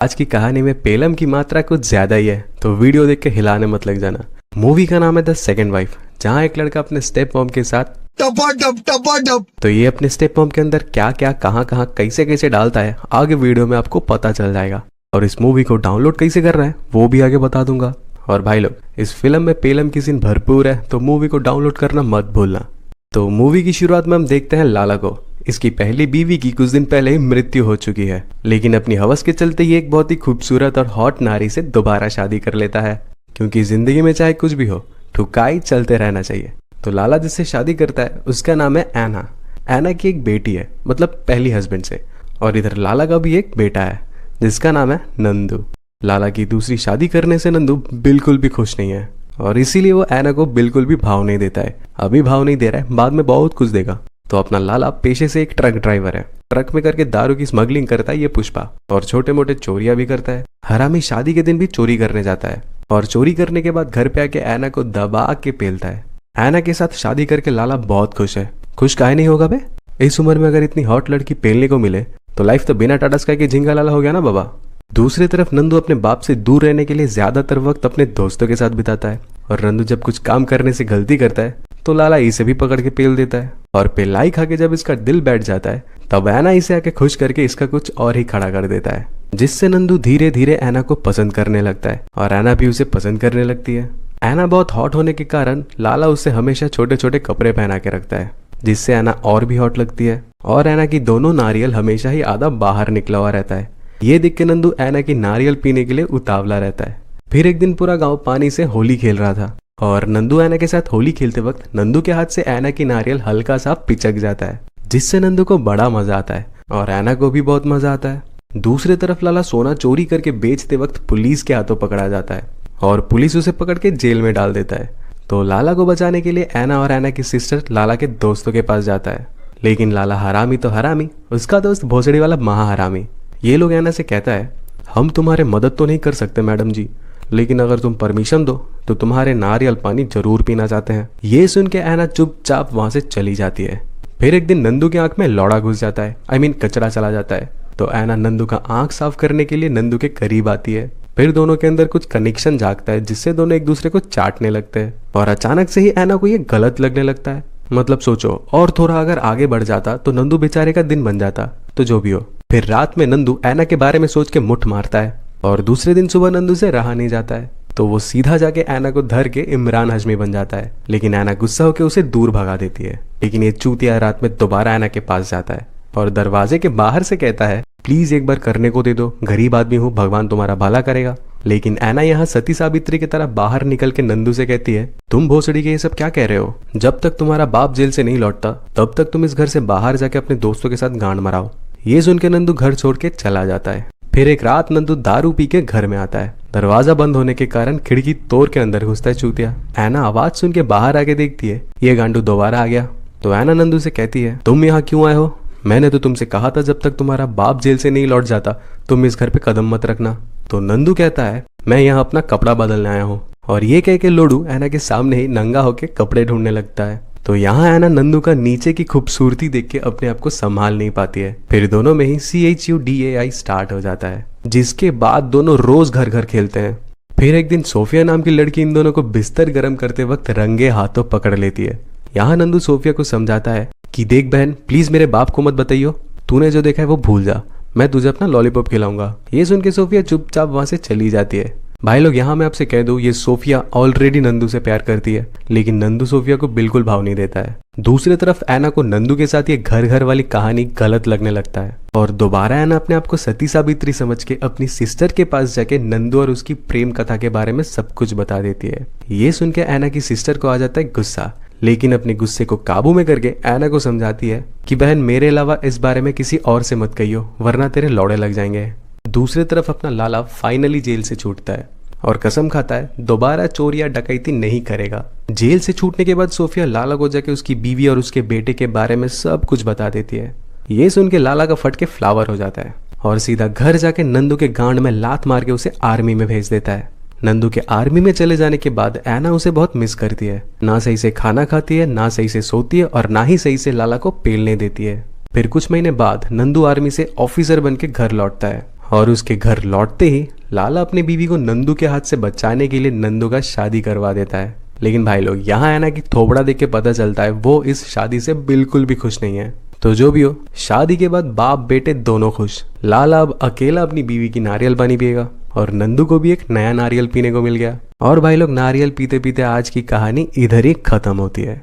आज की कहानी में पेलम की मात्रा कुछ ज्यादा ही है, तो वीडियो देख के हिलाने मत लग जाना। मूवी का नाम है द सेकंड वाइफ, जहाँ एक लड़का अपने स्टेप मॉम के साथ टपा तो ये अपने स्टेप मॉम के अंदर क्या क्या कहाँ कहाँ कैसे कैसे डालता है, आगे वीडियो में आपको पता चल जाएगा। और इस मूवी को डाउनलोड कैसे कर रहा है वो भी आगे बता दूंगा। और भाई लोग, इस फिल्म में पेलम की सीन भरपूर है, तो मूवी को डाउनलोड करना मत भूलना। तो मूवी की शुरुआत में हम देखते हैं लाला को। इसकी पहली बीवी की कुछ दिन पहले ही मृत्यु हो चुकी है, लेकिन अपनी हवस के चलते ये एक बहुत ही खूबसूरत और हॉट नारी से दोबारा शादी कर लेता है, क्योंकि जिंदगी में चाहे कुछ भी हो, ठुकाई चलते रहना चाहिए। तो लाला जिससे शादी करता है उसका नाम है एना। एना की एक बेटी है, मतलब पहली हस्बैंड से। और इधर लाला का भी एक बेटा है जिसका नाम है नंदू। लाला की दूसरी शादी करने से नंदू बिल्कुल भी खुश नहीं है, और इसीलिए वो एना को बिल्कुल भी भाव नहीं देता है। अभी भाव नहीं दे रहा है, बाद में बहुत कुछ देगा। तो अपना लाला पेशे से एक ट्रक ड्राइवर है। ट्रक में करके दारू की स्मगलिंग करता है ये पुष्पा, और छोटे मोटे चोरियां भी करता है। हरामी शादी के दिन भी चोरी करने जाता है, और चोरी करने के बाद घर पे आके एना को दबा के पेलता है। एना के साथ शादी करके लाला बहुत खुश है। खुश काहे नहीं होगा बे? इस उम्र में अगर इतनी हॉट लड़की पेलने को मिले तो लाइफ तो बिना टाटा स्काई के झिंगा लाला हो गया ना बाबा। दूसरी तरफ नंदू अपने बाप से दूर रहने के लिए ज्यादातर वक्त अपने दोस्तों के साथ बिताता है। और नंदू जब कुछ काम करने से गलती करता है तो लाला इसे भी पकड़ के पेल देता है। और पेलाई खा के जब इसका दिल बैठ जाता है तब एना इसे आके खुश करके इसका कुछ और ही खड़ा कर देता है, जिससे नंदू धीरे धीरे एना को पसंद करने लगता है, और एना भी उसे पसंद करने लगती है। एना बहुत हॉट होने के कारण लाला उसे हमेशा छोटे छोटे कपड़े पहना के रखता है, जिससे एना और भी हॉट लगती है। और एना की दोनों नारियल हमेशा ही आधा बाहर निकला हुआ रहता है। ये देख के नंदू एना की नारियल पीने के लिए उतावला रहता है। फिर एक दिन पूरा गांव पानी से होली खेल रहा था, और नंदू एना के साथ होली खेलते वक्त नंदू के हाथ से एना की नारियल हल्का सा पिचक जाता है, जिससे नंदू को बड़ा मजा आता है और एना को भी बहुत मजा आता है। दूसरी तरफ लाला सोना चोरी करके बेचते वक्त पुलिस के हाथों पकड़ा जाता है, और पुलिस उसे पकड़ के जेल में डाल देता है। तो लाला को बचाने के लिए एना और एना की सिस्टर लाला के दोस्तों के पास जाता है, लेकिन लाला हरामी तो हरामी, उसका दोस्त भोसड़ी वाला महाहरामी। ये लोग एना से कहता है, हम तुम्हारे मदद तो नहीं कर सकते मैडम जी, लेकिन अगर तुम परमिशन दो तो तुम्हारे नारियल पानी जरूर पीना चाहते हैं। ये सुन के एना चुपचाप वहां से चली जाती है। फिर एक दिन नंदू की आंख में लौड़ा घुस जाता है, कचरा चला जाता है। तो एना नंदू का आंख साफ करने के लिए नंदू के करीब आती है। फिर दोनों के अंदर कुछ कनेक्शन जागता है, जिससे दोनों एक दूसरे को चाटने लगते हैं। और अचानक से ही एना को ये गलत लगने लगता है। मतलब सोचो, और थोड़ा अगर आगे बढ़ जाता तो नंदू बेचारे का दिन बन जाता। तो जो भी हो, फिर रात में नंदू एना के बारे में सोच के मुठ मारता है, और दूसरे दिन सुबह नंदू से रहा नहीं जाता है। तो वो सीधा जाके एना को धर के इमरान हाशमी बन जाता है, लेकिन एना गुस्सा होकर उसे दूर भगा देती है। लेकिन ये चूतिया रात में दोबारा एना के पास जाता है, और दरवाजे के बाहर से कहता है, प्लीज एक बार करने को दे दो, गरीब आदमी हूँ, भगवान तुम्हारा भला करेगा। लेकिन एना यहाँ सती सावित्री की तरह बाहर निकल के नंदू से कहती है, तुम भोसड़ी के ये सब क्या कह रहे हो? जब तक तुम्हारा बाप जेल से नहीं लौटता तब तक तुम इस घर से बाहर जाके अपने दोस्तों के साथ गांड मराओ। ये सुन के नंदू घर छोड़ के चला जाता है। फिर एक रात नंदू दारू पी के घर में आता है। दरवाजा बंद होने के कारण खिड़की तोड़ के अंदर घुसता है चूतिया। एना आवाज सुन के बाहर आके देखती है, ये गांडू दोबारा आ गया। तो एना नंदू से कहती है, तुम यहाँ क्यों आए हो? मैंने तो तुमसे कहा था जब तक तुम्हारा बाप जेल से नहीं लौट जाता तुम इस घर पे कदम मत रखना। तो नंदू कहता है, मैं यहाँ अपना कपड़ा बदलने आया हूँ। और ये कह के लोडू एना के सामने ही नंगा होके कपड़े ढूंढने लगता है। तो यहाँ एना नंदू का नीचे की खूबसूरती देख के अपने आप को संभाल नहीं पाती है। फिर दोनों में ही CHUDAI स्टार्ट हो जाता है, जिसके बाद दोनों रोज घर घर खेलते हैं। फिर एक दिन सोफिया नाम की लड़की इन दोनों को बिस्तर गर्म करते वक्त रंगे हाथों पकड़ लेती है। यहाँ नंदू सोफिया को समझाता है कि देख बहन, प्लीज मेरे बाप को मत बताइयो, तूने जो देखा है वो भूल जा, मैं तुझे अपना लॉलीपॉप खिलाऊंगा। ये सुन के सोफिया चुपचाप वहां से चली जाती है। भाई लोग, यहाँ मैं आपसे कह दूं, ये सोफिया ऑलरेडी नंदू से प्यार करती है, लेकिन नंदू सोफिया को बिल्कुल भाव नहीं देता है। दूसरी तरफ एना को नंदू के साथ ये घर घर वाली कहानी गलत लगने लगता है, और दोबारा एना अपने आप को सती सावित्री समझ के अपनी सिस्टर के पास जाके नंदू और उसकी प्रेम कथा के बारे में सब कुछ बता देती है। ये सुन के एना की सिस्टर को आ जाता है गुस्सा, लेकिन अपने गुस्से को काबू में करके एना को समझाती है कि बहन, मेरे अलावा इस बारे में किसी और से मत कहियो, वरना तेरे लौड़े लग जाएंगे। दूसरी तरफ अपना लाला फाइनली जेल से छूटता है, और कसम खाता है दोबारा चोरी या डकैती नहीं करेगा। जेल से छूटने के बाद सोफिया लाला को जाके उसकी बीवी और उसके बेटे के बारे में सब कुछ बता देती है। ये सुन के लाला का फट के फ्लावर हो जाता है, और सीधा घर जाके नंदू के गांड में लात मार के उसे आर्मी में भेज देता है। नंदू के आर्मी में चले जाने के बाद एना उसे बहुत मिस करती है। ना सही से खाना खाती है, ना सही से सोती है, और ना ही सही से लाला को पेलने देती है। फिर कुछ महीने बाद नंदू आर्मी से ऑफिसर बन के घर लौटता है, और उसके घर लौटते ही लाला अपनी बीवी को नंदू के हाथ से बचाने के लिए नंदू का शादी करवा देता है। लेकिन भाई लोग यहाँ है ना कि थोबड़ा देख के पता चलता है वो इस शादी से बिल्कुल भी खुश नहीं है। तो जो भी हो, शादी के बाद बाप बेटे दोनों खुश। लाला अब अकेला अपनी बीवी की नारियल पानी पिएगा और नंदू को भी एक नया नारियल पीने को मिल गया। और भाई लोग नारियल पीते पीते आज की कहानी इधर ही खत्म होती है।